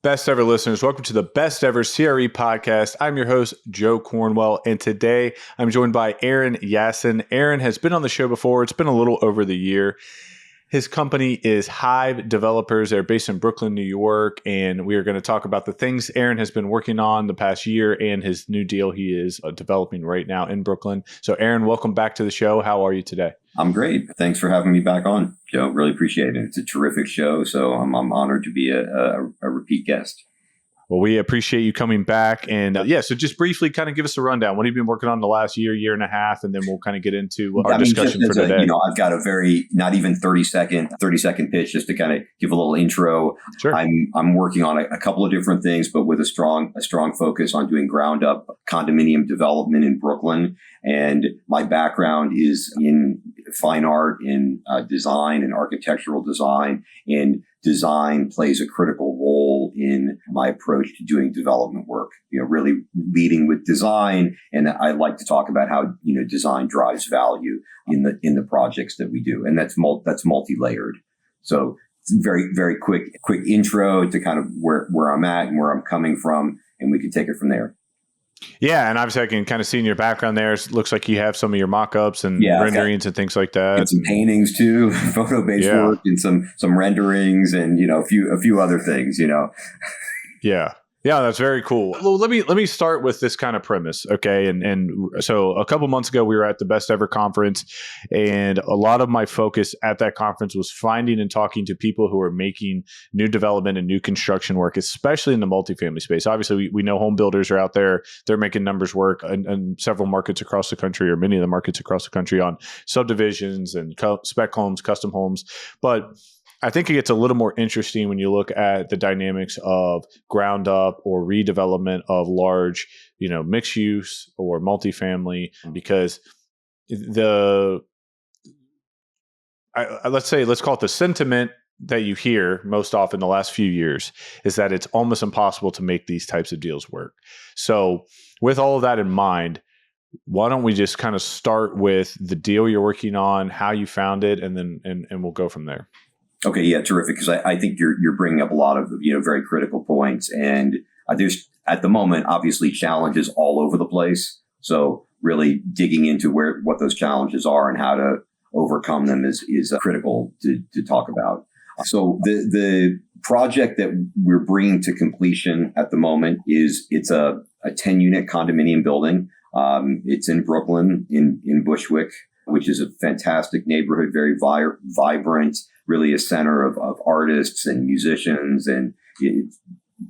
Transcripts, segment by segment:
Best ever listeners, welcome to the Best Ever CRE podcast. I'm your host, Joe Cornwell, and today I'm joined by Aaron Yassin. Aaron has been on the show before. It's been a little over the year. His company is Hive Developers. They're based in Brooklyn, New York, and we are going to talk about the things Aaron has been working on the past year and his new deal he is developing right now in Brooklyn. So Aaron, welcome back to the show. How are you today? I'm great. Thanks for having me back on, Joe. Really appreciate it. It's a terrific show, so I'm honored to be a repeat guest. Well, we appreciate you coming back. And so just briefly kind of give us a rundown. What have you been working on the last year and a half? And then we'll kind of get into our discussion for today. I've got a very, not even 30 second pitch just to kind of give a little intro. Sure. I'm working on a couple of different things, but with a strong focus on doing ground up condominium development in Brooklyn. And my background is in fine art, in design and architectural design. And design plays a critical role in my approach to doing development work, really leading with design. And I like to talk about how, design drives value in the projects that we do. And that's multi-layered. So very, very quick intro to kind of where I'm at and where I'm coming from. And we can take it from there. Yeah, and obviously I can kind of see in your background there, it looks like you have some of your mock-ups and renderings and things like that. And some paintings too, photo-based work and some renderings and, a few other things, Yeah. Yeah, that's very cool. Well, let me start with this kind of premise, okay? And so a couple months ago, we were at the Best Ever conference, and a lot of my focus at that conference was finding and talking to people who are making new development and new construction work, especially in the multifamily space. Obviously, we know home builders are out there. They're making numbers work in several markets across the country, or many of the markets across the country, on subdivisions and spec homes, custom homes. But I think it gets a little more interesting when you look at the dynamics of ground up or redevelopment of large, mixed use or multifamily, because let's call it the sentiment that you hear most often the last few years is that it's almost impossible to make these types of deals work. So with all of that in mind, why don't we just kind of start with the deal you're working on, how you found it, and then and we'll go from there. Okay, yeah, terrific. Because I think you're bringing up a lot of very critical points, and there's at the moment obviously challenges all over the place. So really digging into what those challenges are and how to overcome them is critical to talk about. So the project that we're bringing to completion at the moment it's a 10-unit condominium building. It's in Brooklyn in Bushwick, which is a fantastic neighborhood, very vibrant. Really a center of artists and musicians, and it's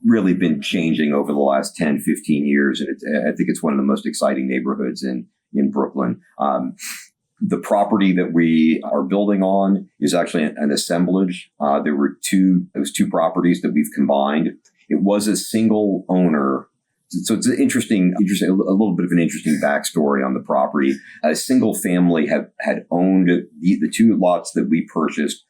really been changing over the last 10, 15 years. And I think it's one of the most exciting neighborhoods in Brooklyn. The property that we are building on is actually an assemblage. There was two properties that we've combined. It was a single owner. So it's interesting, a little bit of an interesting backstory on the property. A single family had owned the two lots that we purchased,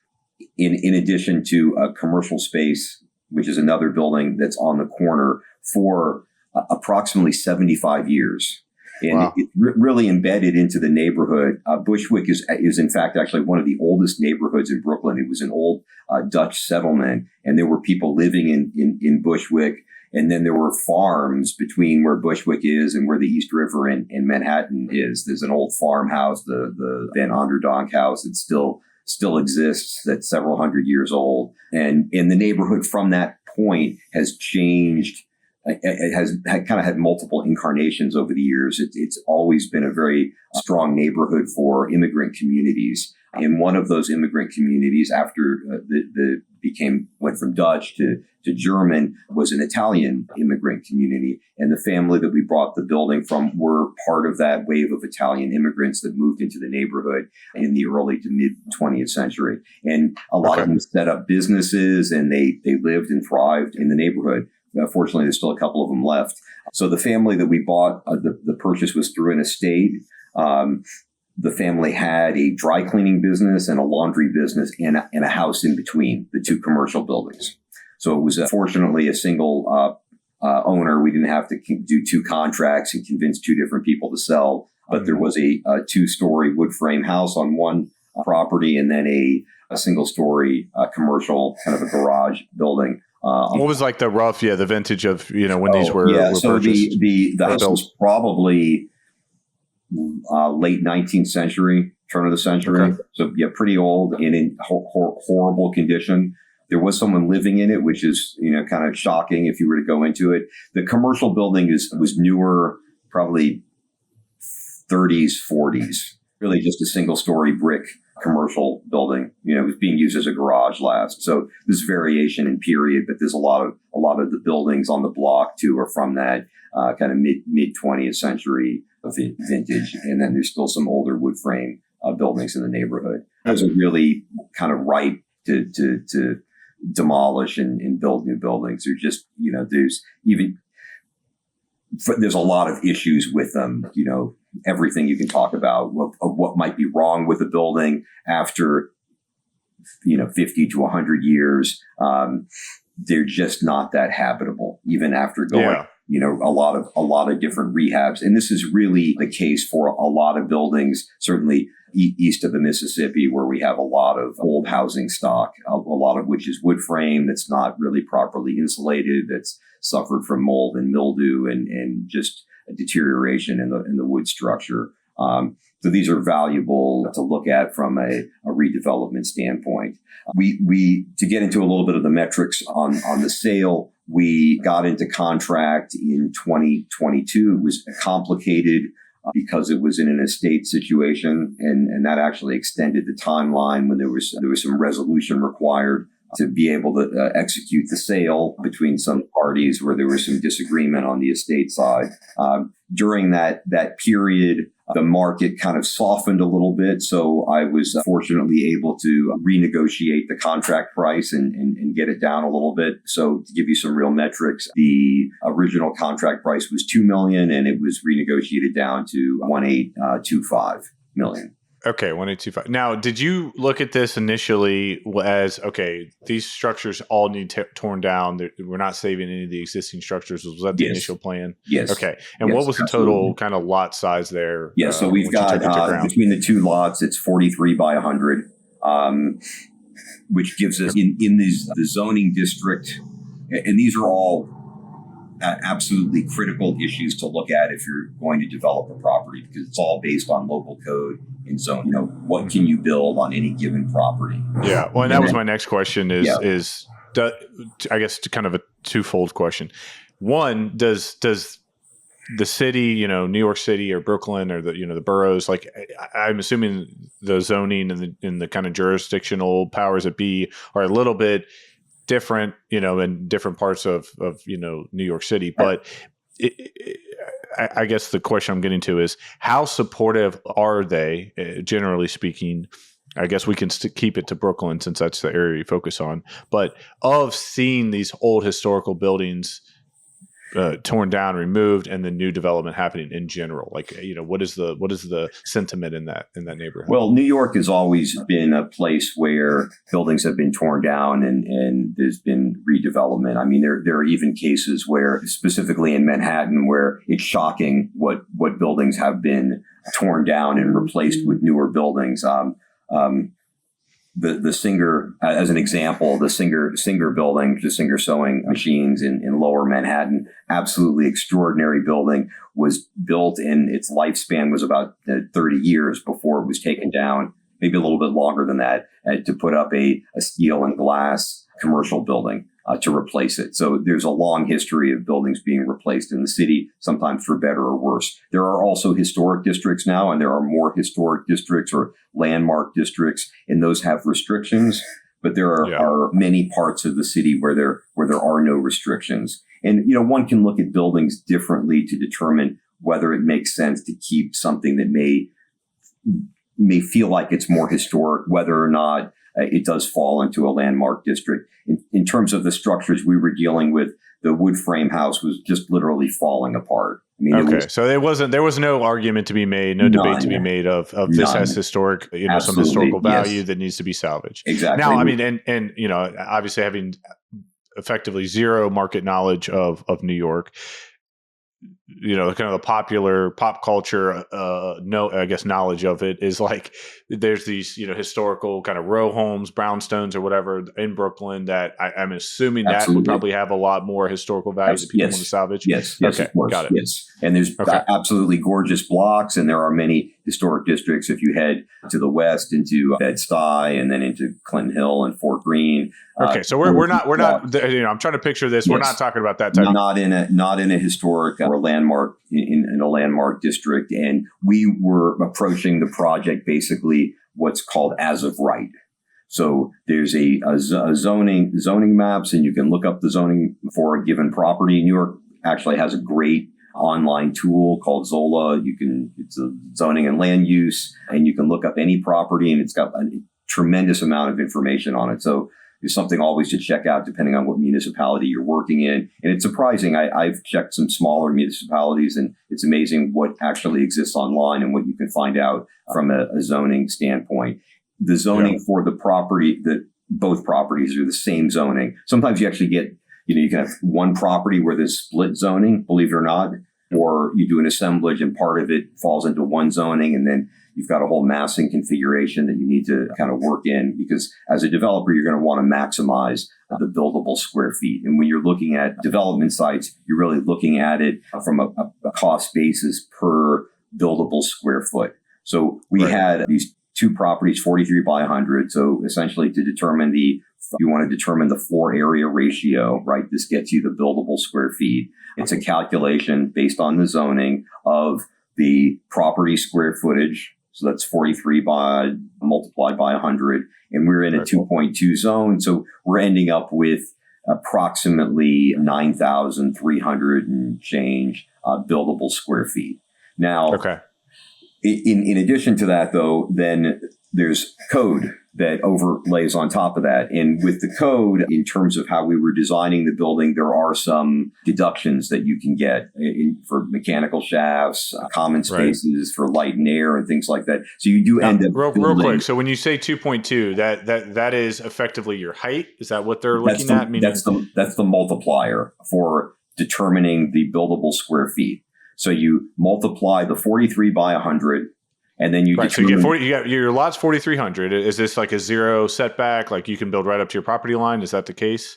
in addition to a commercial space, which is another building that's on the corner, for approximately 75 years. And wow. It's really embedded into the neighborhood. Bushwick is in fact actually one of the oldest neighborhoods in Brooklyn. It was an old Dutch settlement, and there were people living in Bushwick. And then there were farms between where Bushwick is and where the East River in Manhattan is. There's an old farmhouse, the Van Onderdonk house, that still exists, that's several hundred years old. And in the neighborhood from that point has changed. It has kind of had multiple incarnations over the years. It's always been a very strong neighborhood for immigrant communities. And one of those immigrant communities, after went from Dutch to German, was an Italian immigrant community. And the family that we bought the building from were part of that wave of Italian immigrants that moved into the neighborhood in the early to mid 20th century. And a lot of them set up businesses, and they lived and thrived in the neighborhood. Fortunately, there's still a couple of them left. So the family that we bought, the purchase was through an estate. The family had a dry cleaning business and a laundry business and a house in between the two commercial buildings. So it was fortunately a single owner. We didn't have to do two contracts and convince two different people to sell. But there was a two-story wood frame house on one property, and then a single-story commercial, kind of a garage building What was like the rough, the vintage of, when these were so purchased? The house was probably late 19th century, turn of the century. Okay. So pretty old and in horrible condition. There was someone living in it, which is, kind of shocking if you were to go into it. The commercial building was newer, probably 30s, 40s, really just a single story brick commercial building. It was being used as a garage last. So there's variation in period, but there's a lot of the buildings on the block too are from that kind of mid 20th century vintage. And then there's still some older wood frame buildings in the neighborhood. Those are really kind of ripe to demolish and build new buildings. They're just, there's a lot of issues with them, everything you can talk about of what might be wrong with a building after, 50 to 100 years. They're just not that habitable, even after going, a lot of different rehabs. And this is really the case for a lot of buildings, certainly east of the Mississippi, where we have a lot of old housing stock, a lot of which is wood frame that's not really properly insulated, that's suffered from mold and mildew and just a deterioration in the wood structure. So these are valuable to look at from a redevelopment standpoint. We to get into a little bit of the metrics on the sale, we got into contract in 2022. It was complicated because it was in an estate situation, and that actually extended the timeline when there was some resolution required to be able to execute the sale between some parties where there was some disagreement on the estate side. During that period, the market kind of softened a little bit. So I was fortunately able to renegotiate the contract price and get it down a little bit. So to give you some real metrics, the original contract price was $2 million and it was renegotiated down to $1.825 million. Okay, 1825. Now, did you look at this initially as, okay, these structures all need torn down? We're not saving any of the existing structures. Was that the initial plan? Yes. Okay. And what was the total kind of lot size there? Yeah, so we've got between the two lots, it's 43 by 100, which gives us in the zoning district, and these are all absolutely critical issues to look at if you're going to develop a property, because it's all based on local code and zone. What can you build on any given property? Yeah. Well, and that was my next question is I guess kind of a twofold question. One, does the city, New York City or Brooklyn or the boroughs, like I'm assuming the zoning and the kind of jurisdictional powers that be are a little bit different, in different parts of New York City. But I guess the question I'm getting to is how supportive are they, generally speaking? I guess we can keep it to Brooklyn since that's the area you focus on, but of seeing these old historical buildings torn down, removed, and the new development happening in general. Like, what is the sentiment in that neighborhood? Well, New York has always been a place where buildings have been torn down and there's been redevelopment. I mean, there are even cases where, specifically in Manhattan, where it's shocking what buildings have been torn down and replaced with newer buildings. The Singer, as an example, the Singer building, the Singer sewing machines in lower Manhattan, absolutely extraordinary building, was built and its lifespan was about 30 years before it was taken down, maybe a little bit longer than that, to put up a steel and glass commercial building to replace it. So there's a long history of buildings being replaced in the city, sometimes for better or worse. There are also historic districts now, and there are more historic districts or landmark districts, and those have restrictions. But there are many parts of the city where there are no restrictions. And, one can look at buildings differently to determine whether it makes sense to keep something that may feel like it's more historic, whether or not it does fall into a landmark district. In terms of the structures we were dealing with, the wood frame house was just literally falling apart. I mean, so there was no argument to be made, no debate to be made of this has historic, some historical value that needs to be salvaged. Exactly. Now, I mean, and obviously having effectively zero market knowledge of New York, kind of the popular pop culture, I guess knowledge of it is like there's these, historical kind of row homes, brownstones or whatever in Brooklyn that I'm assuming that would Absolutely. probably have a lot more historical value that people want to salvage. Yes, Okay, of course. got it. Yes. And there's absolutely gorgeous blocks, and there are many historic districts. If you head to the west into Bed-Stuy and then into Clinton Hill and Fort Greene. Okay, so we're not, I'm trying to picture this. Yes. We're not talking about that type. Not in a historic or landmark in a landmark district. And we were approaching the project basically what's called as of right. So there's a zoning maps, and you can look up the zoning for a given property. New York actually has a great online tool called Zola. It's a zoning and land use, and you can look up any property, and it's got a tremendous amount of information on it. So there's something always to check out depending on what municipality you're working in. And it's surprising. I've checked some smaller municipalities, and it's amazing what actually exists online and what you can find out from a zoning standpoint. The zoning for the property, both properties are the same zoning. Sometimes you actually get, you can have one property where there's split zoning, believe it or not, or you do an assemblage and part of it falls into one zoning, and then you've got a whole massing configuration that you need to kind of work in, because as a developer, you're going to want to maximize the buildable square feet. And when you're looking at development sites, you're really looking at it from a cost basis per buildable square foot. So we had these two properties, 43 by 100. So essentially you want to determine the floor area ratio, right? This gets you the buildable square feet. It's a calculation based on the zoning of the property square footage. So that's 43 multiplied by 100. And we're in a 2.2 zone. So we're ending up with approximately 9,300 and change buildable square feet. Now, in addition to that, though, then there's code that overlays on top of that. And with the code, in terms of how we were designing the building, there are some deductions that you can get for mechanical shafts, common spaces for light and air and things like that. So you do end up real quick. So when you say 2.2, that is effectively your height. Is that what they're looking at? That's the multiplier for determining the buildable square feet. So you multiply the 43 by 100, and then you determine... So you got your lot's 4,300. Is this like a zero setback? Like you can build right up to your property line? Is that the case?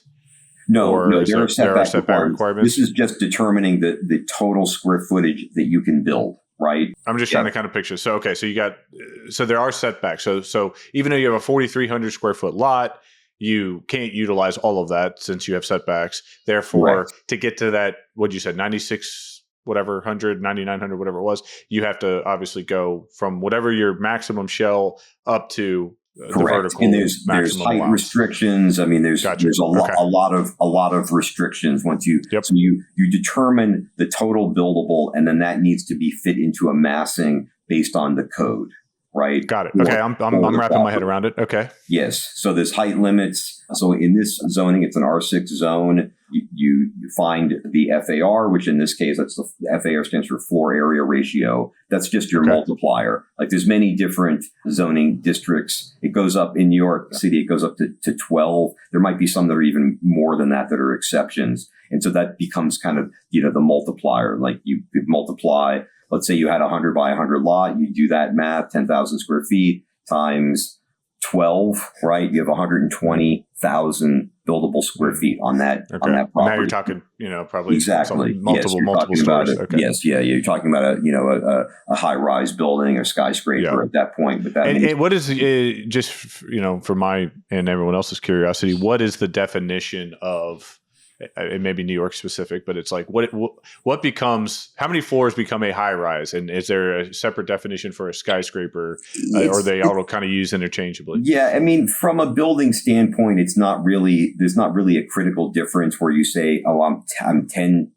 No, there are setback requirements. This is just determining the total square footage that you can build, right? I'm just trying to kind of picture. So there are setbacks. So even though you have a 4,300 square foot lot, you can't utilize all of that since you have setbacks. Therefore, to get to that, what you said, 96... whatever, 100, 9,900, whatever it was, you have to obviously go from whatever your maximum shell up to the vertical. And there's height restrictions. I mean, there's a lot of restrictions once you, so you determine the total buildable, and then that needs to be fit into a massing based on the code. Right. Got it. Okay. I'm wrapping my head around it. Okay. Yes. So there's height limits. So in this zoning, it's an R6 zone. You find the FAR, which in this case, that's the FAR stands for floor area ratio. That's just your multiplier. Like there's many different zoning districts. It goes up in New York City. It goes up to 12. There might be some that are even more than that are exceptions. And so that becomes kind of, the multiplier. Like you could multiply. Let's say you had a 100 by 100 lot. You do that math, 10,000 square feet times 12, right? You have 120,000 buildable square feet on that property. Now you're talking, probably multiple stories. Okay. Yes, you're talking about a high rise building or skyscraper at that point. But and what is just for my and everyone else's curiosity, what is the definition of? It may be New York specific, but it's like what becomes, how many floors become a high rise, and is there a separate definition for a skyscraper, or they all kind of used interchangeably? Yeah, I mean, from a building standpoint, there's not really a critical difference where you say, oh, I'm 10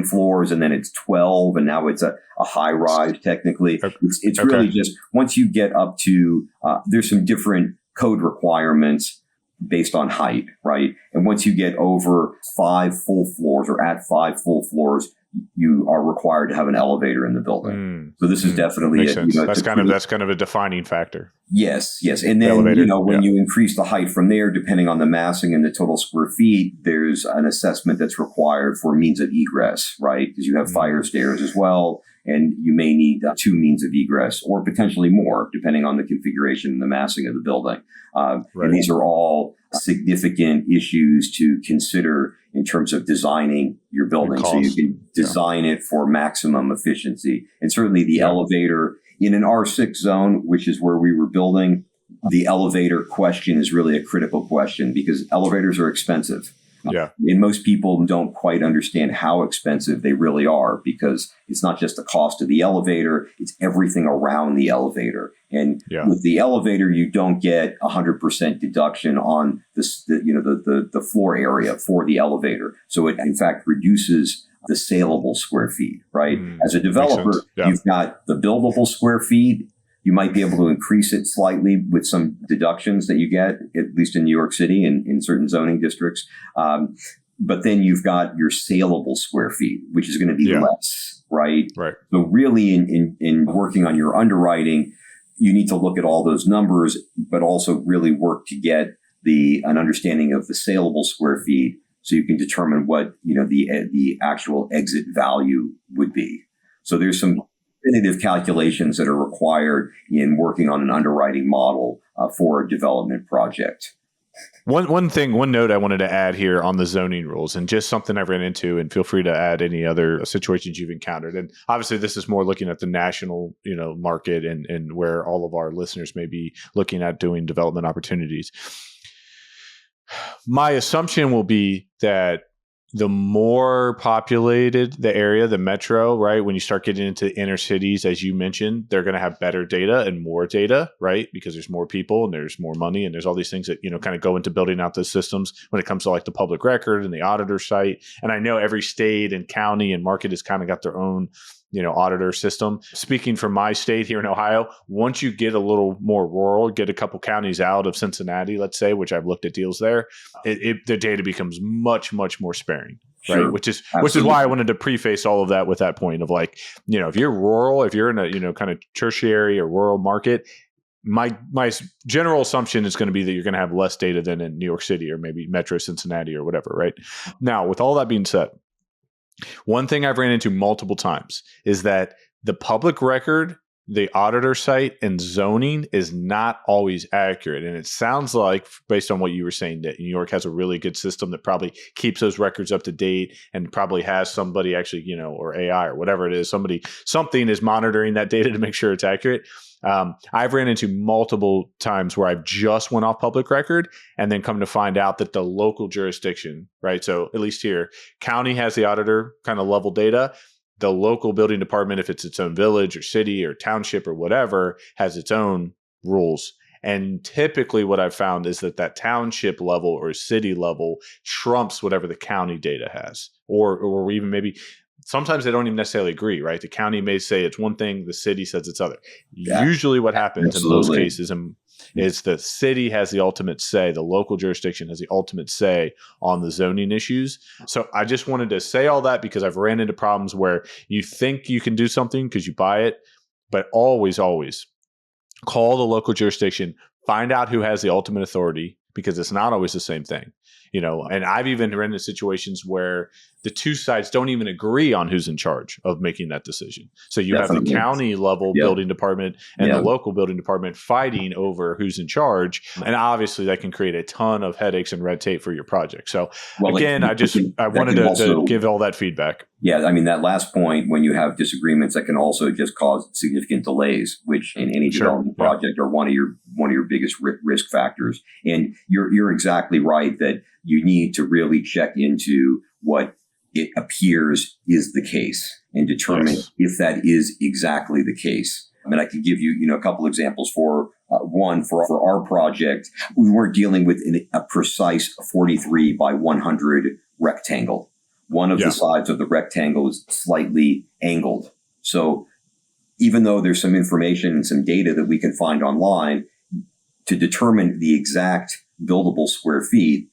floors and then it's 12 and now it's a high rise technically. It's really just once you get up to there's some different code requirements based on height, right? And once you get over 5 full floors or at 5 full floors, you are required to have an elevator in the building. So this is definitely Makes sense. That's kind of a defining factor. Yes. And then, when you increase the height from there, depending on the massing and the total square feet, there's an assessment that's required for means of egress, right? Because you have fire stairs as well, and you may need 2 means of egress or potentially more, depending on the configuration and the massing of the building. And these are all significant issues to consider in terms of designing your building. So you can design it for maximum efficiency. And certainly the elevator in an R6 zone, which is where we were building, the elevator question is really a critical question because elevators are expensive. Yeah. And most people don't quite understand how expensive they really are because it's not just the cost of the elevator, it's everything around the elevator. And with the elevator, you don't get 100% deduction on the floor area for the elevator. So it, in fact, reduces the saleable square feet, right? As a developer, you've got the buildable square feet. You might be able to increase it slightly with some deductions that you get, at least in New York City and in certain zoning districts. But then you've got your saleable square feet, which is going to be less, right? So really in working on your underwriting, you need to look at all those numbers, but also really work to get an understanding of the saleable square feet so you can determine what, the actual exit value would be. So there's some definitive calculations that are required in working on an underwriting model for a development project. One note I wanted to add here on the zoning rules, and just something I've ran into, and feel free to add any other situations you've encountered. And obviously, this is more looking at the national, market and where all of our listeners may be looking at doing development opportunities. My assumption will be that the more populated the area, the metro, right? When you start getting into inner cities, as you mentioned, they're going to have better data and more data, right? Because there's more people and there's more money and there's all these things that, kind of go into building out those systems when it comes to like the public record and the auditor site. And I know every state and county and market has kind of got their own, auditor system. Speaking from my state here in Ohio, once you get a little more rural, get a couple counties out of Cincinnati, let's say, which I've looked at deals there, the data becomes much, much more sparing. Right. Sure. Which is why I wanted to preface all of that with that point of like, if you're rural, if you're in a, kind of tertiary or rural market, my general assumption is going to be that you're going to have less data than in New York City or maybe Metro Cincinnati or whatever. Right. Now, with all that being said, one thing I've ran into multiple times is that the public record, the auditor site, and zoning is not always accurate. And it sounds like, based on what you were saying, that New York has a really good system that probably keeps those records up to date and probably has somebody actually, or AI or whatever it is, something is monitoring that data to make sure it's accurate. I've ran into multiple times where I've just went off public record and then come to find out that the local jurisdiction, right? So at least here, county has the auditor kind of level data. The local building department, if it's its own village or city or township or whatever, has its own rules. And typically what I've found is that township level or city level trumps whatever the county data has, or even maybe sometimes they don't even necessarily agree, right? The county may say it's one thing, the city says it's other. Yeah, usually what happens in most cases is the city has the ultimate say, the local jurisdiction has the ultimate say on the zoning issues. So I just wanted to say all that because I've ran into problems where you think you can do something because you buy it, but always call the local jurisdiction, find out who has the ultimate authority, because it's not always the same thing. And I've even run into situations where the two sides don't even agree on who's in charge of making that decision. So you have the county level building department and the local building department fighting over who's in charge. And obviously that can create a ton of headaches and red tape for your project. So again, I wanted to give all that feedback. Yeah. I mean, that last point, when you have disagreements, that can also just cause significant delays, which in any development project are one of your biggest risk factors. And you're exactly right that you need to really check into what it appears is the case and determine if that is exactly the case. I mean, I could give you, a couple examples for our project. We weren't dealing with a precise 43 by 100 rectangle. One of the sides of the rectangle is slightly angled. So even though there's some information and some data that we can find online to determine the exact buildable square feet,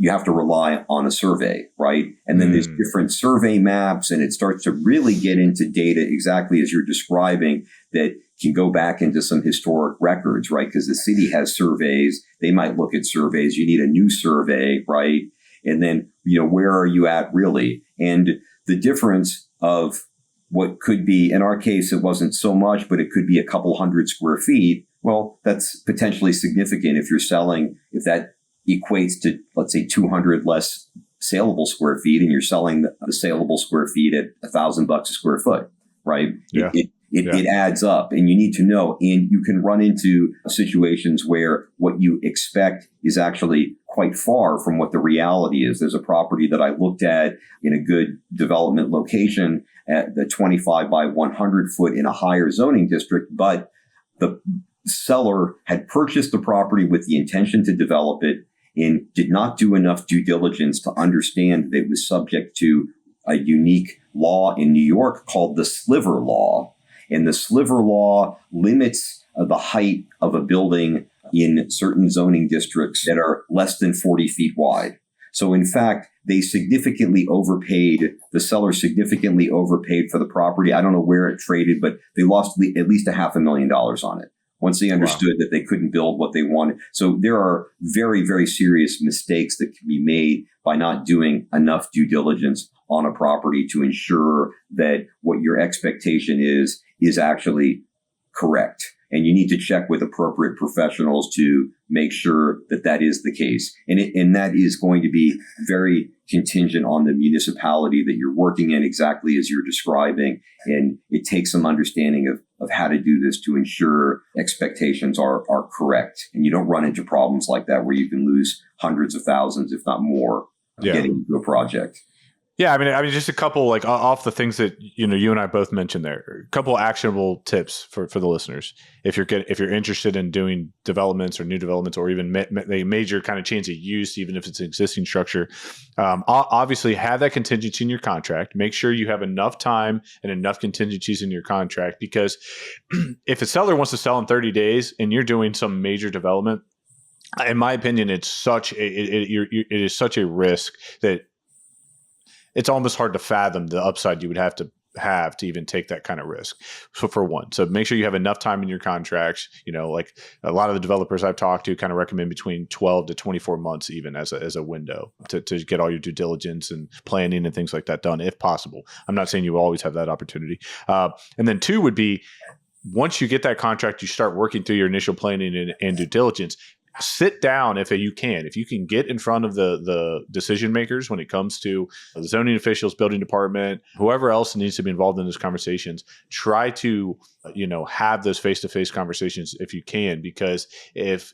you have to rely on a survey, right? And then there's different survey maps, and it starts to really get into data exactly as you're describing that can go back into some historic records, right? Because the city has surveys. They might look at surveys. You need a new survey, right? And then, where are you at really? And the difference of what could be, in our case, it wasn't so much, but it could be a couple hundred square feet. Well, that's potentially significant if you're selling, if that equates to, let's say, 200 less saleable square feet, and you're selling the saleable square feet at $1,000 a square foot, right? Yeah. It adds up, and you need to know, and you can run into situations where what you expect is actually quite far from what the reality is. There's a property that I looked at in a good development location at the 25 by 100 foot in a higher zoning district, but the seller had purchased the property with the intention to develop it and did not do enough due diligence to understand that it was subject to a unique law in New York called the sliver law. And the sliver law limits the height of a building in certain zoning districts that are less than 40 feet wide. So in fact, they significantly overpaid, the seller significantly overpaid for the property. I don't know where it traded, but they lost at least $500,000 on it once they understood that they couldn't build what they wanted. So there are very, very serious mistakes that can be made by not doing enough due diligence on a property to ensure that what your expectation is actually correct. And you need to check with appropriate professionals to make sure that that is the case. And that is going to be very contingent on the municipality that you're working in, exactly as you're describing. And it takes some understanding of how to do this to ensure expectations are correct. And you don't run into problems like that where you can lose hundreds of thousands, if not more, getting into a project. Yeah, I mean, just a couple like off the things that you and I both mentioned there. A couple actionable tips for the listeners if you're interested in doing developments or new developments or even a major kind of change of use, even if it's an existing structure. Obviously, have that contingency in your contract. Make sure you have enough time and enough contingencies in your contract, because if a seller wants to sell in 30 days and you're doing some major development, in my opinion, it is such a risk that it's almost hard to fathom the upside you would have to even take that kind of risk. So for one, so make sure you have enough time in your contracts. Like a lot of the developers I've talked to kind of recommend between 12 to 24 months, even as a window to get all your due diligence and planning and things like that done, if possible. I'm not saying you will always have that opportunity. And then two would be, once you get that contract, you start working through your initial planning and due diligence. Sit down if you can get in front of the decision makers when it comes to the zoning officials, building department, whoever else needs to be involved in those conversations. Try to have those face-to-face conversations if you can, because if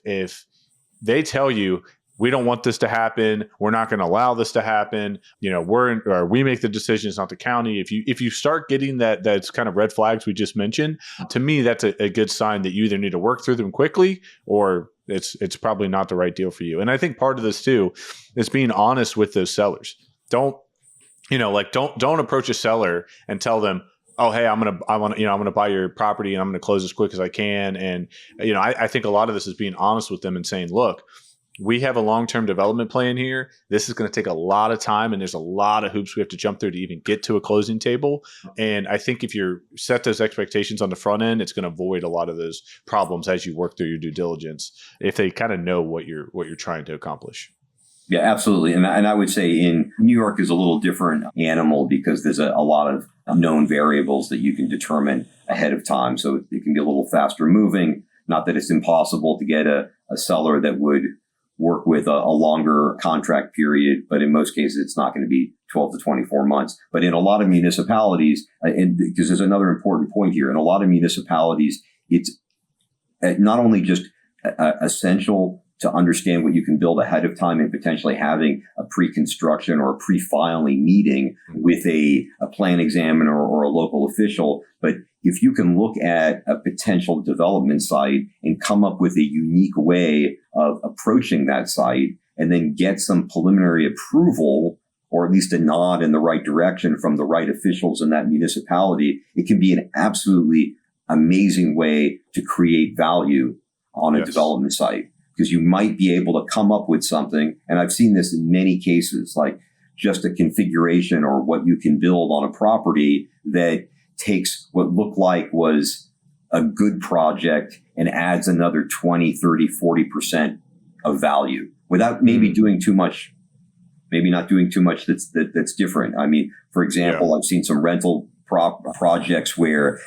they tell you, we don't want this to happen, we're not going to allow this to happen, we make the decisions, not the county. If you start getting that's kind of red flags we just mentioned, to me that's a good sign that you either need to work through them quickly or it's probably not the right deal for you. And I think part of this too is being honest with those sellers. Don't approach a seller and tell them, oh, hey, I'm gonna buy your property and I'm gonna close as quick as I can. And I think a lot of this is being honest with them and saying, look, we have a long-term development plan here. This is going to take a lot of time, and there's a lot of hoops we have to jump through to even get to a closing table. And I think if you set those expectations on the front end, it's going to avoid a lot of those problems as you work through your due diligence, if they kind of know what you're trying to accomplish. Yeah, absolutely. And I would say in New York is a little different animal because there's a lot of known variables that you can determine ahead of time. So it can be a little faster moving. Not that it's impossible to get a seller that would work with a longer contract period, but in most cases, it's not going to be 12 to 24 months. But in a lot of municipalities, and because there's another important point here, in a lot of municipalities, it's not only just essential to understand what you can build ahead of time and potentially having a pre-construction or a pre-filing meeting with a plan examiner or a local official, but if you can look at a potential development site and come up with a unique way of approaching that site and then get some preliminary approval or at least a nod in the right direction from the right officials in that municipality, it can be an absolutely amazing way to create value on a development site. because you might be able to come up with something. And I've seen this in many cases, like just a configuration or what you can build on a property that takes what looked like was a good project and adds another 20, 30, 40% of value without maybe doing too much, maybe not doing too much that's different. I mean, for example, I've seen some rental projects where,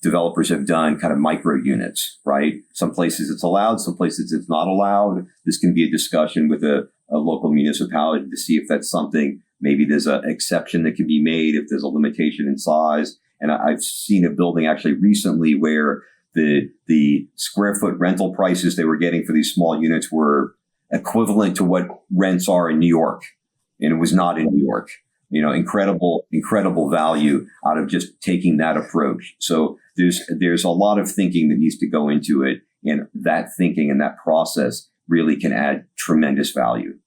developers have done kind of micro units, right? Some places it's allowed, some places it's not allowed. This can be a discussion with a local municipality to see if that's something, maybe there's an exception that can be made if there's a limitation in size. And I've seen a building actually recently where the square foot rental prices they were getting for these small units were equivalent to what rents are in New York. And it was not in New York. Incredible value out of just taking that approach. So there's a lot of thinking that needs to go into it. And that thinking and that process really can add tremendous value.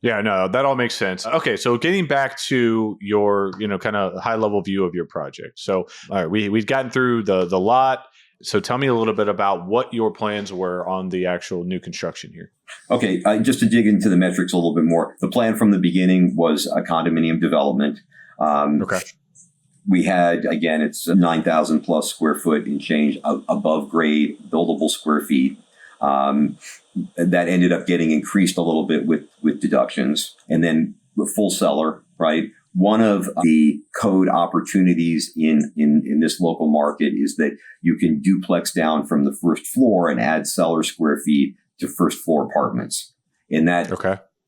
Yeah, no, that all makes sense. Okay, so getting back to your, kind of high level view of your project. So, all right, we've gotten through the lot. So tell me a little bit about what your plans were on the actual new construction here. Okay, just to dig into the metrics a little bit more, the plan from the beginning was a condominium development. Okay. We had, again, it's 9,000 plus square foot and change above grade buildable square feet. That ended up getting increased a little bit with deductions. And then the full cellar, right? One of the code opportunities in this local market is that you can duplex down from the first floor and add cellar square feet to first floor apartments. And that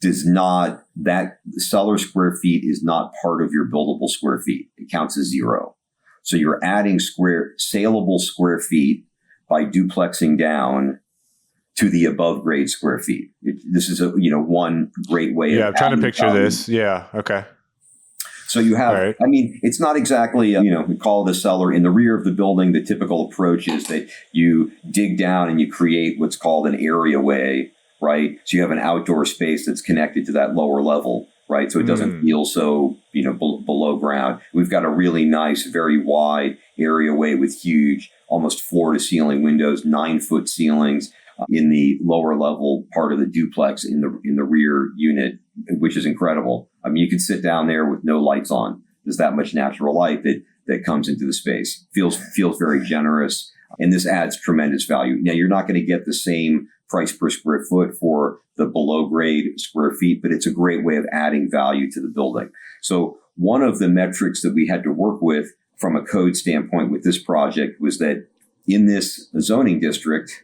that cellar square feet is not part of your buildable square feet. It counts as 0. So you're adding saleable square feet by duplexing down to the above grade square feet. This is one great way. Yeah, I'm trying to picture this. Yeah. Okay. So you have, I mean, it's not exactly, we call it a cellar. In the rear of the building, the typical approach is that you dig down and you create what's called an areaway, right? So you have an outdoor space that's connected to that lower level, right? So it doesn't feel so, below ground. We've got a really nice, very wide areaway with huge, almost floor to ceiling windows, 9-foot ceilings in the lower level part of the duplex in the rear unit, which is incredible. I mean, you could sit down there with no lights on. There's that much natural light that comes into the space. Feels very generous. And this adds tremendous value. Now, you're not going to get the same price per square foot for the below grade square feet, but it's a great way of adding value to the building. So one of the metrics that we had to work with from a code standpoint with this project was that in this zoning district,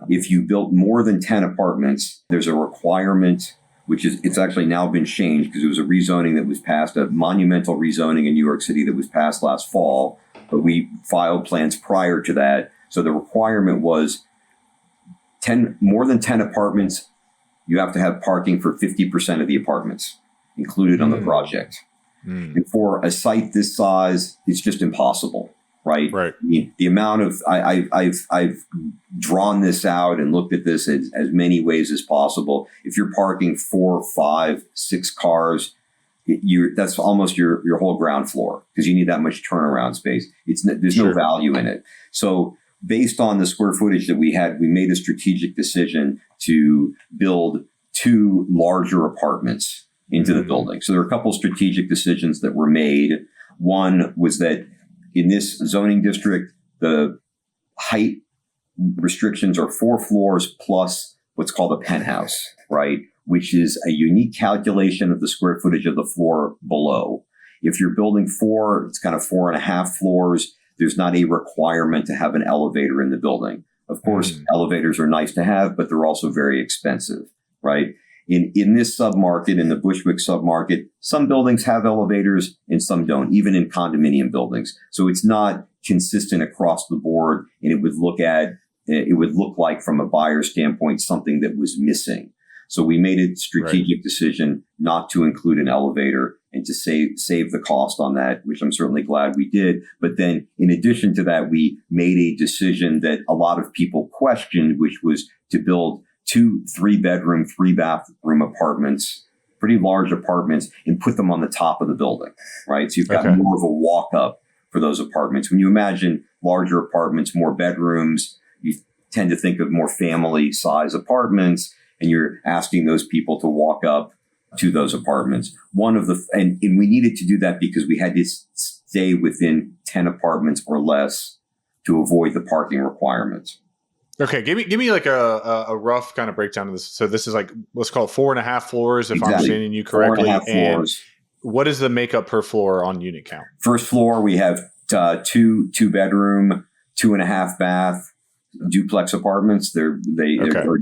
if you built more than 10 apartments, there's a requirement, it's actually now been changed because it was a rezoning that was passed, a monumental rezoning in New York City that was passed last fall, but we filed plans prior to that. So the requirement was more than 10 apartments, you have to have parking for 50% of the apartments included on the project. And for a site this size, it's just impossible. Right. I mean, the amount of I've drawn this out and looked at this as many ways as possible. If you're parking 4, 5, 6 cars, that's almost your whole ground floor because you need that much turnaround space. There's no value in it. So based on the square footage that we had, we made a strategic decision to build 2 larger apartments into the building. So there are a couple of strategic decisions that were made. One was that in this zoning district, the height restrictions are 4 floors plus what's called a penthouse, right? Which is a unique calculation of the square footage of the floor below. If you're building 4, it's kind of 4.5 floors. There's not a requirement to have an elevator in the building. Of course, elevators are nice to have, but they're also very expensive, right? In this submarket, in the Bushwick submarket, some buildings have elevators and some don't, even in condominium buildings. So it's not consistent across the board, and it would look like from a buyer standpoint something that was missing. So we made a strategic decision not to include an elevator and to save the cost on that, which I'm certainly glad we did. But then in addition to that, we made a decision that a lot of people questioned, which was to build 2 3-bedroom, 3-bathroom apartments, pretty large apartments, and put them on the top of the building, right? So you've got more of a walk up for those apartments. When you imagine larger apartments, more bedrooms, tend to think of more family size apartments, and you're asking those people to walk up to those apartments. And we needed to do that because we had to stay within 10 apartments or less to avoid the parking requirements. Okay, give me like a rough kind of breakdown of this. So this is like, let's call it 4.5 floors, if Exactly. I'm understanding you correctly. 4.5 floors. What is the makeup per floor on unit count? First floor, we have two bedroom, 2.5 bath duplex apartments. They're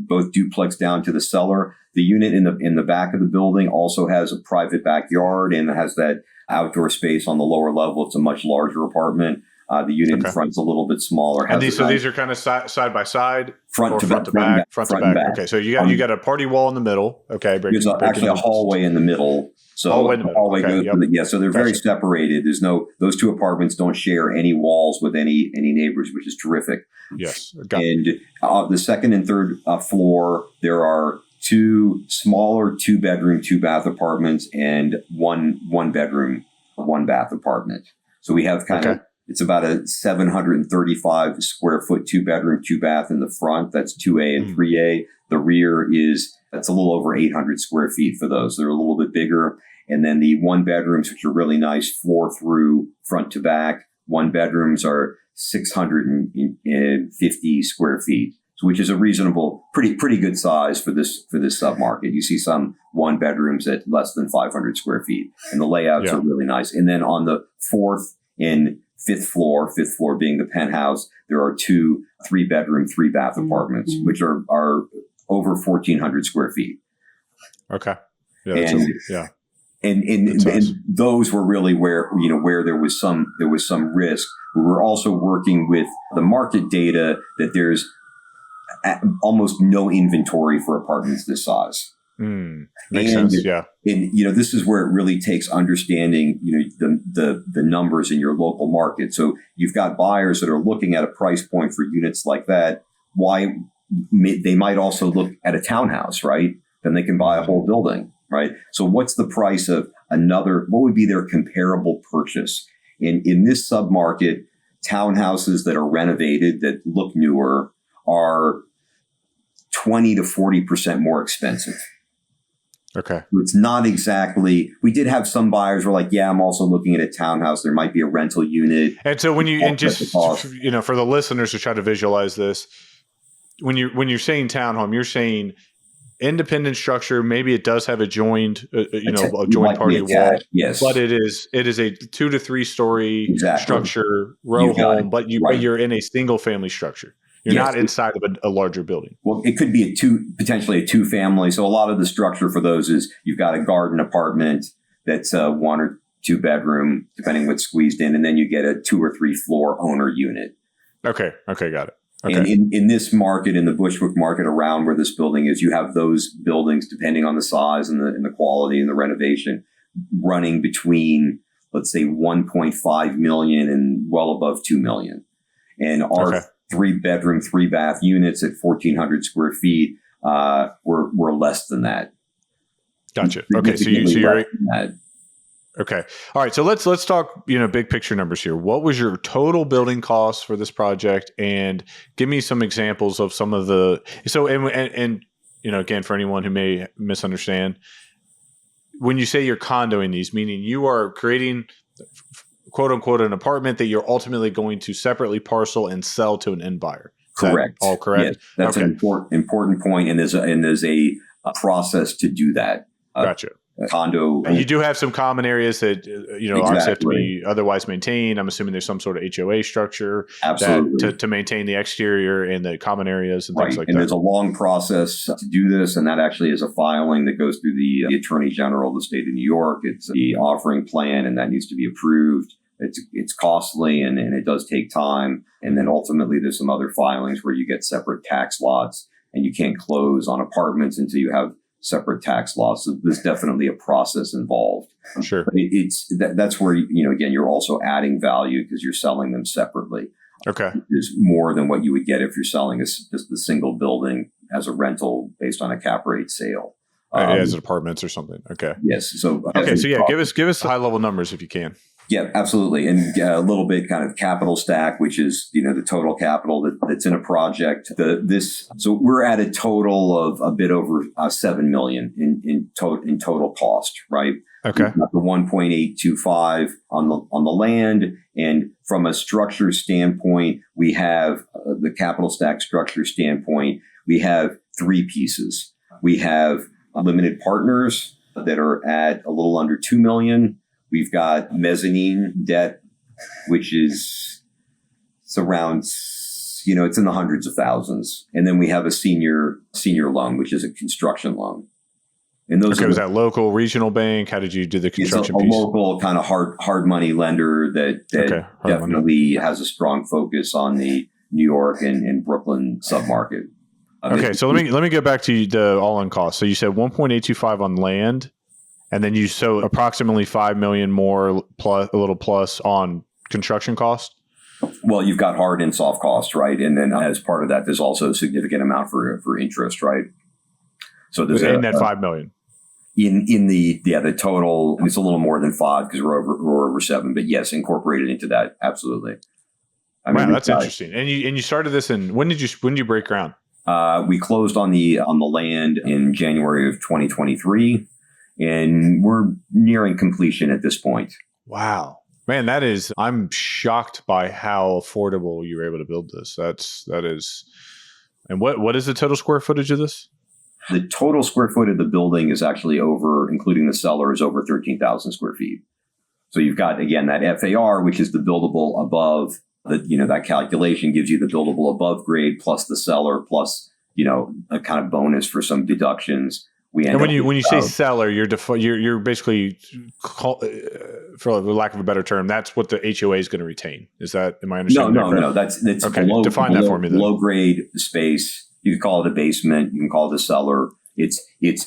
both duplex down to the cellar. The unit in the back of the building also has a private backyard and has that outdoor space on the lower level. It's a much larger apartment. The unit in front is a little bit smaller. And these are kind of side by side, front to back. Okay, so you got a party wall in the middle. Okay, there's actually a hallway in the middle. So the hallway goes so they're very separated. Those two apartments don't share any walls with any neighbors, which is terrific. Yes. And the second and third floor, there are two smaller 2-bedroom, 2-bath apartments and one bedroom, 1-bath apartment. So we have it's about a 735 square foot 2-bedroom, 2-bath in the front. That's 2A and 3A. The rear that's a little over 800 square feet for those. They're a little bit bigger. And then the 1-bedrooms, which are really nice, floor through front to back. 1-bedrooms are 650 square feet, which is a reasonable, pretty good size for this submarket. You see some 1-bedrooms at less than 500 square feet, and the layouts are really nice. And then on the 4th and 5th floor being the penthouse, there are 2 3-bedroom, 3-bath apartments, which are over 1,400 square feet. Okay. And those were really where there was some risk. We were also working with the market data that there's almost no inventory for apartments this size. Makes sense. Yeah. And this is where it really takes understanding the numbers in your local market. So you've got buyers that are looking at a price point for units like that. Why they might also look at a townhouse, right? Then they can buy a whole building, right? So what's the price of what would be their comparable purchase? In this submarket, townhouses that are renovated, that look newer, are 20 to 40% more expensive. Okay. It's not exactly, we did have some buyers who were like, yeah, I'm also looking at a townhouse. There might be a rental unit. And so for the listeners to try to visualize this, when you're saying townhome, you're saying independent structure. Maybe it does have a joined, a joint party wall. Yes, but it is a 2 to 3 story structure, row home. But you're in a single family structure. You're not inside of a larger building. Well, it could be potentially a 2-family. So a lot of the structure for those is you've got a garden apartment that's a 1 or 2 bedroom, depending what's squeezed in, and then you get a 2 or 3 floor owner unit. Okay, got it. Okay. And in this market, in the Bushwick market around where this building is, you have those buildings, depending on the size and the quality and the renovation, running between, let's say, 1.5 million and well above 2 million. And our 3-bedroom, 3-bath units at 1,400 square feet were less than that. Gotcha. Okay, so you're okay. All right. So let's talk, big picture numbers here. What was your total building cost for this project? And give me some examples of some of and again, for anyone who may misunderstand, when you say you're condoing these, meaning you are creating quote unquote an apartment that you're ultimately going to separately parcel and sell to an end buyer. Correct. All correct. Yes, that's an important point. And there's a process to do that. Gotcha. Condo. You do have some common areas that obviously have to be otherwise maintained. I'm assuming there's some sort of HOA structure to maintain the exterior and the common areas and things like that. And there's a long process to do this, and that actually is a filing that goes through the Attorney General of the state of New York. It's the offering plan, and that needs to be approved. It's costly and it does take time. And then ultimately there's some other filings where you get separate tax lots, and you can't close on apartments until you have separate tax laws. So there's definitely a process involved. Sure. But that's where, again, you're also adding value because you're selling them separately. Okay. There's more than what you would get if you're selling just the single building as a rental based on a cap rate sale. As apartments or something. Okay. Yes. So give us high level numbers if you can. Yeah, absolutely. And a little bit kind of capital stack, which is, the total capital that's in a project. So we're at a total of a bit over 7 million in total cost, right? Okay. We've got the 1.825 on the land. And from a structure standpoint, we have the capital stack structure standpoint, we have three pieces. We have limited partners that are at a little under 2 million. We've got mezzanine debt, which is it's around, it's in the hundreds of thousands. And then we have a senior loan, which is a construction loan. And those was that local, regional bank? How did you do the construction it's a piece? local kind of hard money lender that definitely has a strong focus on the New York and Brooklyn submarket. Okay, so let me get back to the all-in cost. So you said 1.825 on land. And then approximately 5 million more plus a little plus on construction cost. Well, you've got hard and soft costs, right? And then as part of that, there's also a significant amount for interest, right? So there's in that 5 million. In the total, it's a little more than 5 because we're over 7, but yes, incorporated into that, absolutely. Wow, that's interesting. And you started this when did you break ground? We closed on the land in January of 2023. And we're nearing completion at this point. Wow. Man, I'm shocked by how affordable you were able to build this. That is. And what is the total square footage of this? The total square foot of the building is actually including the cellar, is over 13,000 square feet. So you've got, again, that FAR, which is the buildable above, that calculation gives you the buildable above grade plus the cellar plus, a kind of bonus for some deductions. And when you say cellar, you're basically, for lack of a better term, that's what the HOA is going to retain. Am I understanding? No. That's okay. Define that for me. Then. Low grade space. You can call it a basement. You can call it a cellar. It's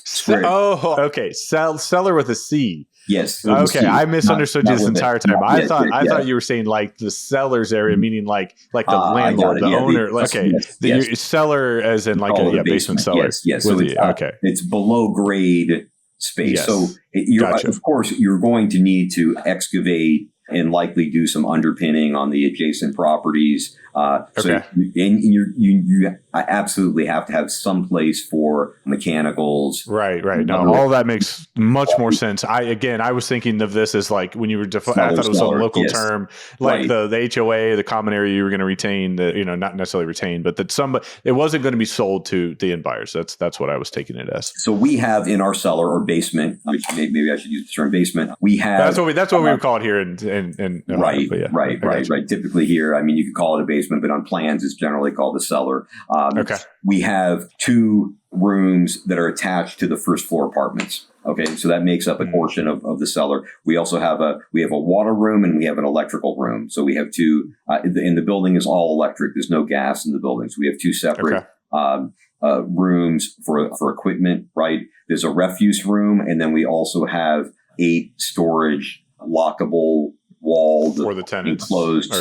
square. Oh, okay. Cellar with a C. Yes. Okay, I misunderstood you this entire time. I thought you were saying like the seller's area, meaning like the landlord, the owner. The cellar as in like a basement cellar. Yes. So it's below grade space. Yes. So of course, you're going to need to excavate and likely do some underpinning on the adjacent properties. So you absolutely have to have some place for mechanicals. Right. No, all that makes much more sense. I was thinking of this as like when you were I thought it was a local term, like the HOA, the common area you were going to retain, not necessarily retain, but that it wasn't going to be sold to the end buyers. That's what I was taking it as. So we have in our cellar or basement, which maybe I should use the term basement. We have that's what we would call it here right. Typically here, you could call it a basement, but on plans it's generally called a cellar. We have 2 rooms that are attached to the first floor apartments. Okay, so that makes up a portion of the cellar. We also have a water room and we have an electrical room. So we have 2. And the building is all electric. There's no gas in the building. So we have 2 separate rooms for equipment. Right. There's a refuse room, and then we also have 8 storage lockable walled for the tenants, enclosed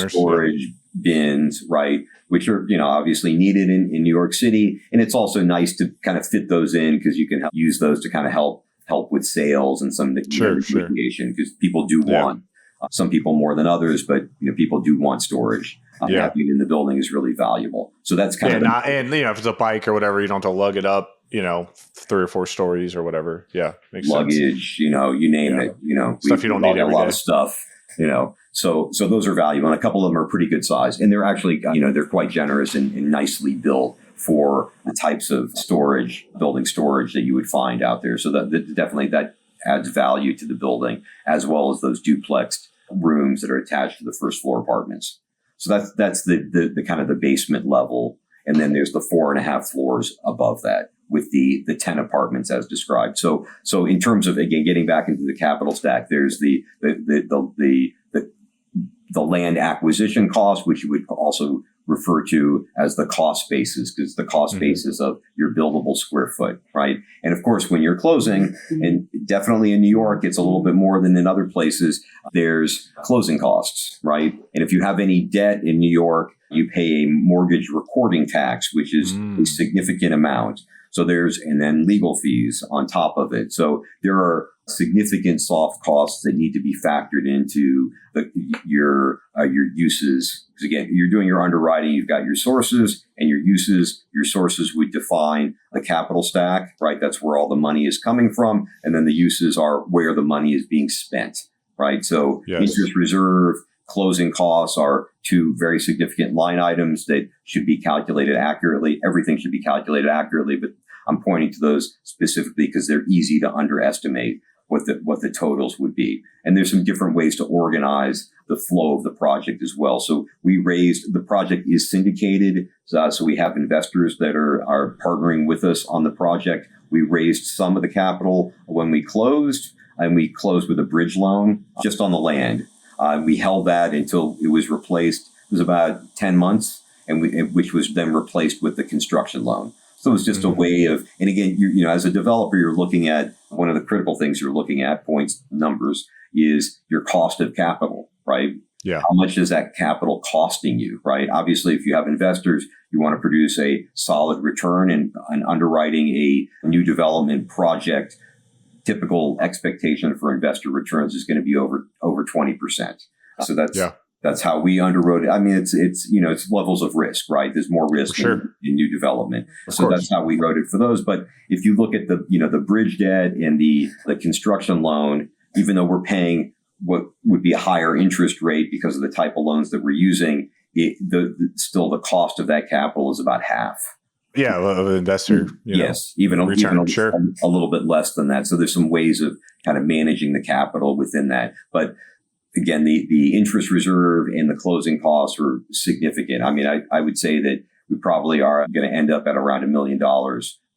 storage bins, right? Which are, obviously needed in New York City. And it's also nice to kind of fit those in because you can use those to kind of help with sales and some negotiation because people do want, some people more than others, but people do want storage. Having it in the building is really valuable. So that's kind of, if it's a bike or whatever, you don't have to lug it up, 3 or 4 stories or whatever. Yeah. Makes luggage, sense. You name it, stuff you don't need every day. A lot of stuff, So those are valuable. And a couple of them are pretty good size. And they're actually, they're quite generous and nicely built for the types of building storage that you would find out there. So that definitely that adds value to the building, as well as those duplexed rooms that are attached to the first floor apartments. So that's the kind of the basement level. And then there's the 4.5 floors above that with the 10 apartments as described. So in terms of, again, getting back into the capital stack, there's the land acquisition cost, which you would also refer to as the cost basis, because the cost basis of your buildable square foot, right? And of course, when you're closing, and definitely in New York, it's a little bit more than in other places, there's closing costs, right? And if you have any debt in New York, you pay a mortgage recording tax, which is a significant amount. And then legal fees on top of it. So there are significant soft costs that need to be factored into your uses. Because again, you're doing your underwriting, you've got your sources and your uses. Your sources would define the capital stack, right? That's where all the money is coming from. And then the uses are where the money is being spent, right? So interest reserve, closing costs are two very significant line items that should be calculated accurately. Everything should be calculated accurately, but I'm pointing to those specifically because they're easy to underestimate what the totals would be. And there's some different ways to organize the flow of the project as well. So the project is syndicated. So we have investors that are partnering with us on the project. We raised some of the capital when we closed, and we closed with a bridge loan just on the land. We held that until it was replaced. It was about 10 months, which was then replaced with the construction loan. So it was just a way of, and again, as a developer, you're looking at one of the critical things you're looking at, points, numbers, is your cost of capital, right? Yeah. How much is that capital costing you, right? Obviously, if you have investors, you want to produce a solid return, and underwriting a new development project, typical expectation for investor returns is going to be over 20%. So that's how we underwrote it. I mean, it's levels of risk, right? There's more risk in new development. So that's how we wrote it for those. But if you look at the bridge debt and the construction loan, even though we're paying what would be a higher interest rate because of the type of loans that we're using, still the cost of that capital is about half. Yeah, of an investor. Even a little bit less than that. So there's some ways of kind of managing the capital within that. But again, the interest reserve and the closing costs are significant. I mean, I would say that we probably are going to end up at around $1 million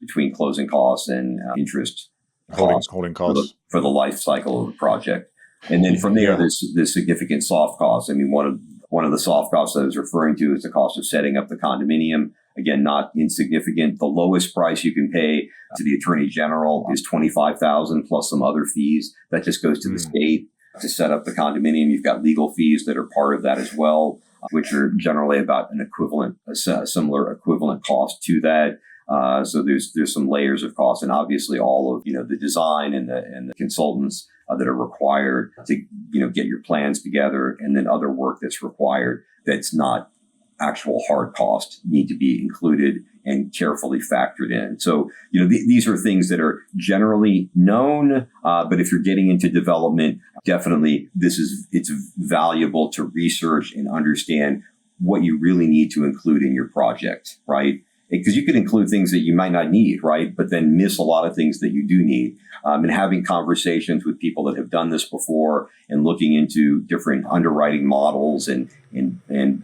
between closing costs and interest holding costs for the life cycle of the project. And then from there, there's significant soft costs. I mean, one of the soft costs I was referring to is the cost of setting up the condominium. Again, not insignificant. The lowest price you can pay to the Attorney General is $25,000 plus some other fees. That just goes to the state to set up the condominium. You've got legal fees that are part of that as well, which are generally about a similar equivalent cost to that. So there's some layers of cost, and obviously all of the design and the consultants that are required to get your plans together, and then other work that's required that's not actual hard cost need to be included and carefully factored in. So, these are things that are generally known, but if you're getting into development, definitely it's valuable to research and understand what you really need to include in your project, right? Because you could include things that you might not need, right? But then miss a lot of things that you do need. And having conversations with people that have done this before and looking into different underwriting models and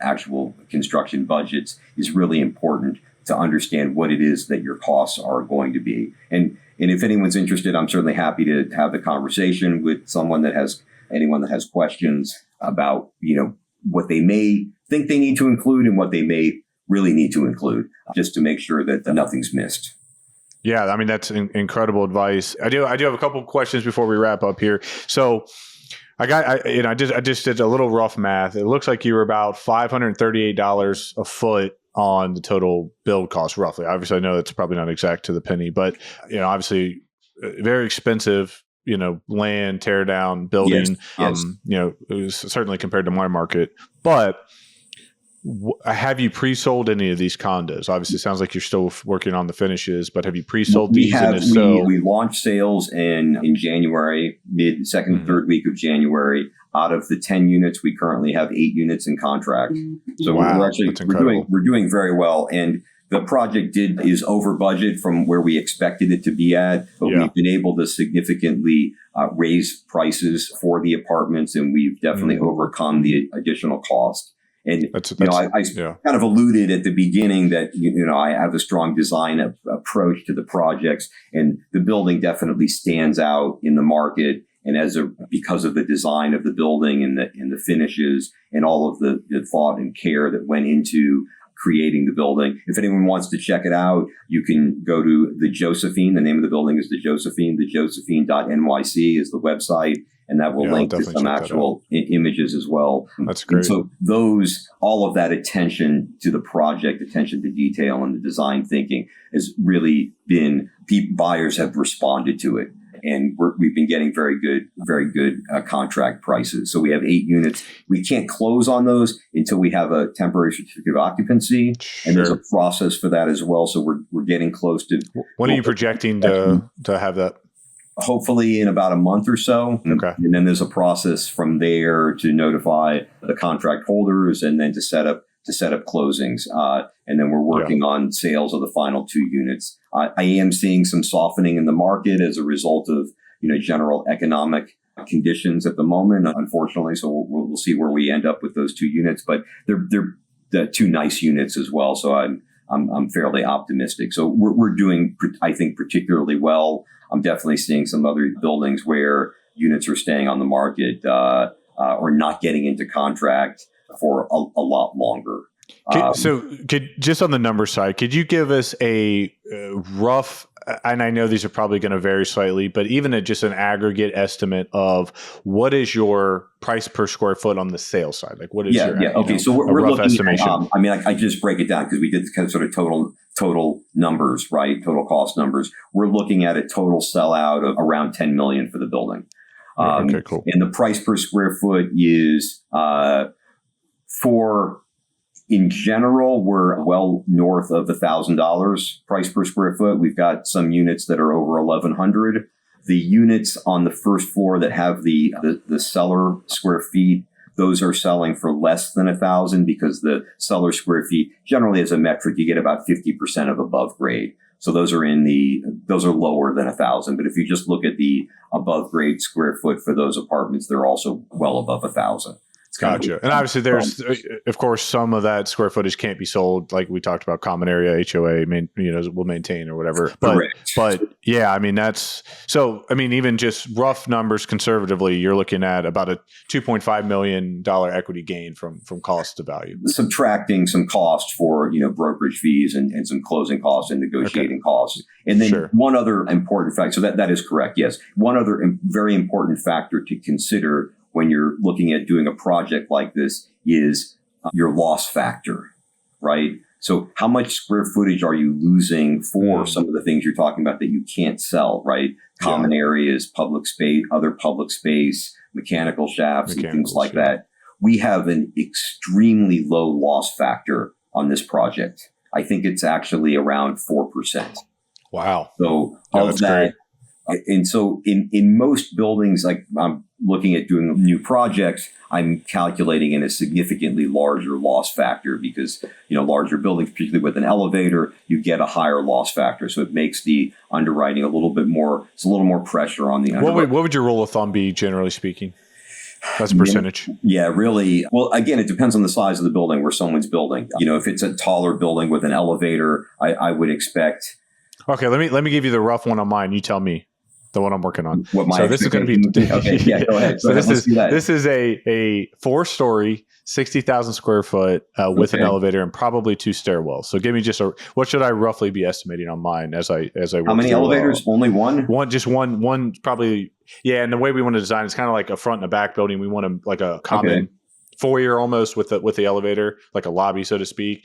actual construction budgets is really important to understand what it is that your costs are going to be. And if anyone's interested, I'm certainly happy to have the conversation with anyone that has questions about, what they may think they need to include and what they may really need to include, just to make sure that nothing's missed. Yeah, I mean, that's incredible advice. I do have a couple of questions before we wrap up here. So I just did a little rough math. It looks like you were about $538 a foot on the total build cost, roughly. Obviously, I know that's probably not exact to the penny, but obviously very expensive, land, tear down, building, Yes. It was certainly compared to my market. But have you pre-sold any of these condos? Obviously, it sounds like you're still working on the finishes, but have you pre-sold these? We launched sales in January, second, third week of January. Out of the 10 units, we currently have 8 units in contract. So we're doing very well. And the project is over budget from where we expected it to be at, but we've been able to significantly raise prices for the apartments, and we've definitely overcome the additional cost. And I kind of alluded at the beginning that I have a strong design approach to the projects, and the building definitely stands out in the market. And because of the design of the building and the finishes and all of the thought and care that went into creating the building. If anyone wants to check it out, you can go to the Josephine. The name of the building is the Josephine. TheJosephine.nyc is the website, and that will link to some actual images as well. That's great. And so all of that attention to the project, attention to detail, and the design thinking has really been, buyers have responded to it. And we've been getting very good contract prices. So we have 8 units. We can't close on those until we have a temporary certificate of occupancy. Sure. And there's a process for that as well. So we're getting close to. When are you projecting to have that? Hopefully in about a month or so. Okay. And then there's a process from there to notify the contract holders and then to set up closings. And then we're working on sales of the final 2 units. I am seeing some softening in the market as a result of, general economic conditions at the moment, unfortunately. So we'll see where we end up with those 2 units, but they're the 2 nice units as well. So I'm fairly optimistic. So we're doing, I think, particularly well. I'm definitely seeing some other buildings where units are staying on the market, or not getting into contract for a lot longer. Just on the number side, could you give us a rough, and I know these are probably going to vary slightly, but even just an aggregate estimate of what is your price per square foot on the sales side? Like what is Okay. So we're rough looking estimation. I just break it down because we did kind of sort of total numbers, right? Total cost numbers. We're looking at a total sellout of around 10 million for the building. Okay, cool. And the price per square foot is, in general, we're well north of $1,000 price per square foot. We've got some units that are over 1,100. The units on the first floor that have the cellar square feet, those are selling for less than 1,000 because the cellar square feet, generally as a metric, you get about 50% of above grade. So those are lower than 1,000. But if you just look at the above grade square foot for those apartments, they're also well above 1,000. Gotcha. And obviously there's, of course, some of that square footage can't be sold. Like we talked about, common area, HOA, will maintain or whatever. But yeah, I mean, even just rough numbers conservatively, you're looking at about a $2.5 million equity gain from cost to value. Subtracting some cost for, brokerage fees and some closing costs and negotiating costs. And then one other important factor, so that is correct. Yes. One other very important factor to consider when you're looking at doing a project like this is your loss factor, right? So how much square footage are you losing for some of the things you're talking about that you can't sell, right? Common areas, public space, other public space, mechanical shafts, and things like that. We have an extremely low loss factor on this project. I think it's actually around 4%. Wow. So of that. Great. And so in most buildings, like I'm looking at doing new projects, I'm calculating in a significantly larger loss factor because, larger buildings, particularly with an elevator, you get a higher loss factor. So it makes the underwriting a little more pressure on the underwriting. What would your rule of thumb be, generally speaking? That's a percentage. Yeah, really. Well, again, it depends on the size of the building where someone's building. If it's a taller building with an elevator, I would expect. Okay, let me give you the rough one on mine. You tell me. The one I'm working on. So this is going to be. Okay, yeah, go ahead. This is a 4-story, 60,000 square foot with an elevator and probably 2 stairwells. So give me what should I roughly be estimating on mine as I work? How many elevators? Only one? One probably. Yeah, and the way we want to design it's kind of like a front and a back building. We want like a common foyer almost with the elevator, like a lobby, so to speak.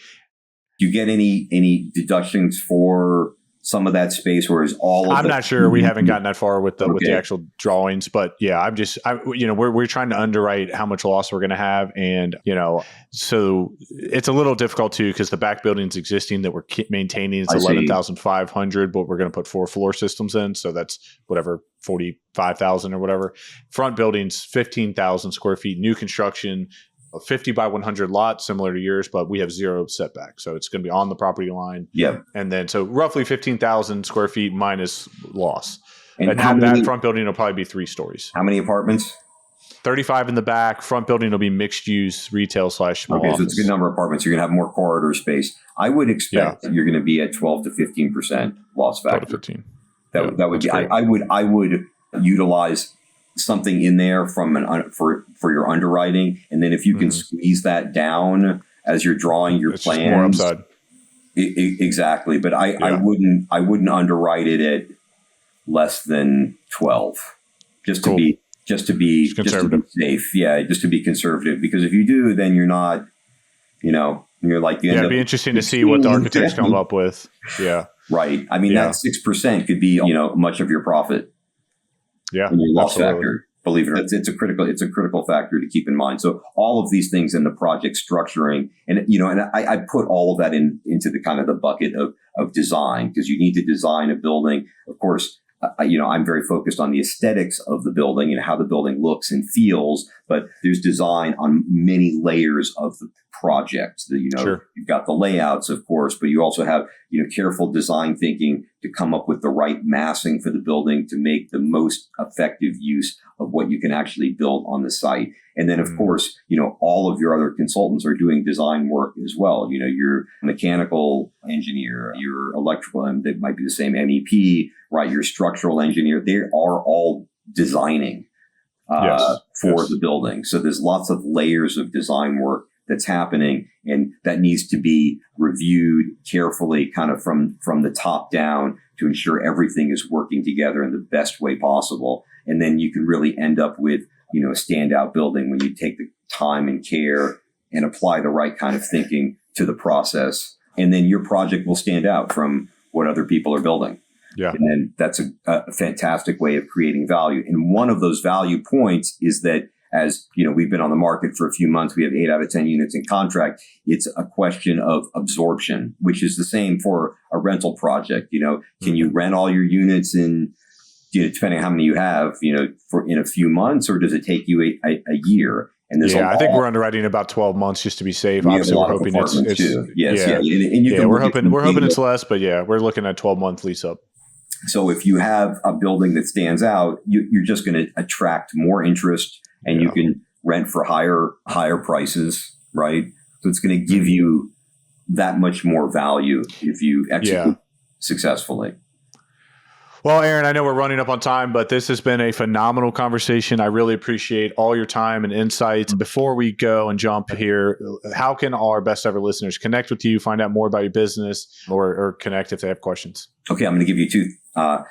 Do you get any deductions for some of that space, or is all of I'm not sure. We haven't gotten that far with the actual drawings, but yeah, we're trying to underwrite how much loss we're going to have. And, so it's a little difficult too, because the back building's existing that we're maintaining is 11,500, but we're going to put 4 floor systems in. So that's whatever, 45,000 or whatever. Front building's 15,000 square feet, new construction, a 50 by 100 lot, similar to yours, but we have 0 setback. So it's going to be on the property line. Yeah. And then, so roughly 15,000 square feet minus loss. And that front building will probably be 3 stories. How many apartments? 35 in the back. Front building will be mixed use retail / small office. So it's a good number of apartments. You're going to have more corridor space. I would expect that you're going to be at 12 to 15% loss factor. 12 to 15. That would be, I would utilize something in there for your underwriting, and then if you can squeeze that down, as you're drawing your It's plans. just more upside. Exactly. But I wouldn't underwrite it at less than 12, just to be safe. Yeah, just to be conservative. Because if you do, then you're not, you're like it'd be interesting to see what the architects come up with. Yeah. Right. I mean, that 6% could be, much of your profit. Yeah. And your loss factor. Believe it or not, it's a critical factor to keep in mind. So all of these things in the project structuring, and I put all of that into the kind of the bucket of design, because you need to design a building. Of course, I'm very focused on the aesthetics of the building and how the building looks and feels, but there's design on many layers of the project. Sure. You've got the layouts, of course, but you also have, careful design thinking to come up with the right massing for the building to make the most effective use of what you can actually build on the site. And then, of course, all of your other consultants are doing design work as well. Your mechanical engineer, your electrical, and that might be the same MEP, right? Your structural engineer, they are all designing for the building. So there's lots of layers of design work that's happening, and that needs to be reviewed carefully, kind of from the top down, to ensure everything is working together in the best way possible. And then you can really end up with, a standout building when you take the time and care and apply the right kind of thinking to the process. And then your project will stand out from what other people are building. Yeah. And then that's a fantastic way of creating value. And one of those value points is that, as we've been on the market for a few months, we have 8 out of 10 units in contract. It's a question of absorption, which is the same for a rental project. Can you rent all your units in, depending on how many you have, in a few months, or does it take you a year? And I think we're underwriting about 12 months just to be safe. Obviously, we're hoping it's too. Yes, yeah. We're hoping it's less, but we're looking at 12-month lease up. So if you have a building that stands out, you're just going to attract more interest, and you can rent for higher prices, right? So it's going to give you that much more value if you execute successfully. Well, Aaron, I know we're running up on time, but this has been a phenomenal conversation. I really appreciate all your time and insights. Before we go and jump here, how can our best ever listeners connect with you, find out more about your business, or connect if they have questions? Okay, I'm going to give you 2. I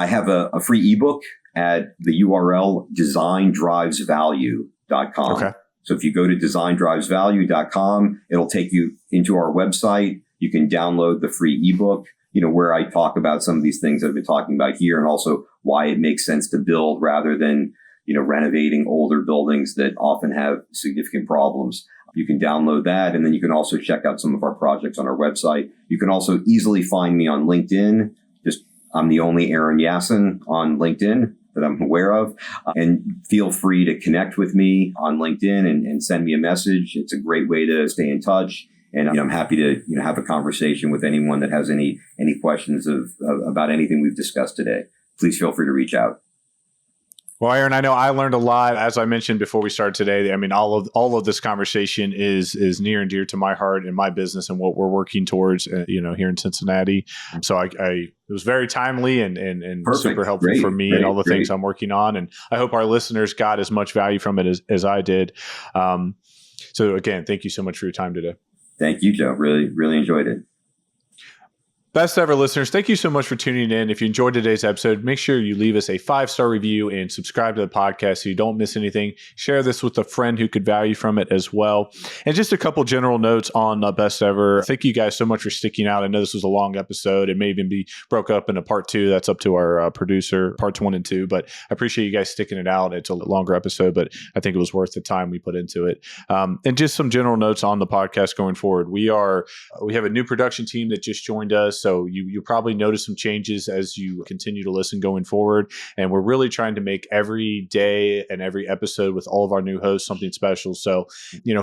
have a free ebook at the URL designdrivesvalue.com. Okay. So if you go to designdrivesvalue.com, it'll take you into our website. You can download the free ebook, where I talk about some of these things I've been talking about here, and also why it makes sense to build rather than, renovating older buildings that often have significant problems. You can download that, and then you can also check out some of our projects on our website. You can also easily find me on LinkedIn. I'm the only Aaron Yassin on LinkedIn that I'm aware of. And feel free to connect with me on LinkedIn and send me a message. It's a great way to stay in touch. And I'm happy to have a conversation with anyone that has any questions about anything we've discussed today. Please feel free to reach out. Well, Aaron, I know I learned a lot. As I mentioned before we started today, I mean, all of this conversation is near and dear to my heart and my business and what we're working towards, here in Cincinnati. So it was very timely and super helpful for me and all the things I'm working on. And I hope our listeners got as much value from it as I did. So again, thank you so much for your time today. Thank you, Joe. Really, really enjoyed it. Best ever listeners, thank you so much for tuning in. If you enjoyed today's episode, make sure you leave us a 5-star review and subscribe to the podcast so you don't miss anything. Share this with a friend who could value from it as well. And just a couple general notes on Best Ever. Thank you guys so much for sticking out. I know this was a long episode. It may even be broke up into part 2. That's up to our producer, parts 1 and 2. But I appreciate you guys sticking it out. It's a longer episode, but I think it was worth the time we put into it. And just some general notes on the podcast going forward. We have a new production team that just joined us. So you probably notice some changes as you continue to listen going forward. And we're really trying to make every day and every episode with all of our new hosts something special. So,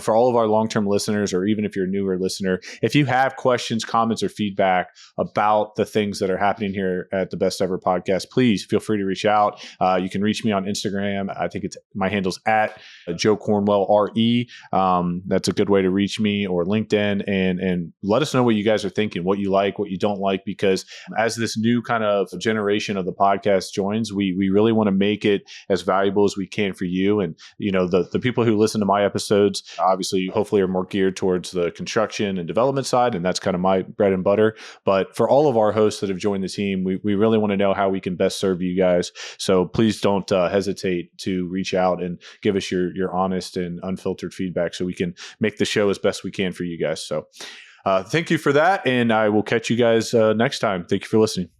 for all of our long-term listeners, or even if you're a newer listener, if you have questions, comments, or feedback about the things that are happening here at the Best Ever Podcast, please feel free to reach out. You can reach me on Instagram. I think my handle's at Joe Cornwell RE. That's a good way to reach me, or LinkedIn, and let us know what you guys are thinking, what you like, what you don't don't like, because as this new kind of generation of the podcast joins, we really want to make it as valuable as we can for you. And, the people who listen to my episodes, obviously, hopefully are more geared towards the construction and development side. And that's kind of my bread and butter. But for all of our hosts that have joined the team, we really want to know how we can best serve you guys. So please don't hesitate to reach out and give us your honest and unfiltered feedback so we can make the show as best we can for you guys. So thank you for that. And I will catch you guys next time. Thank you for listening.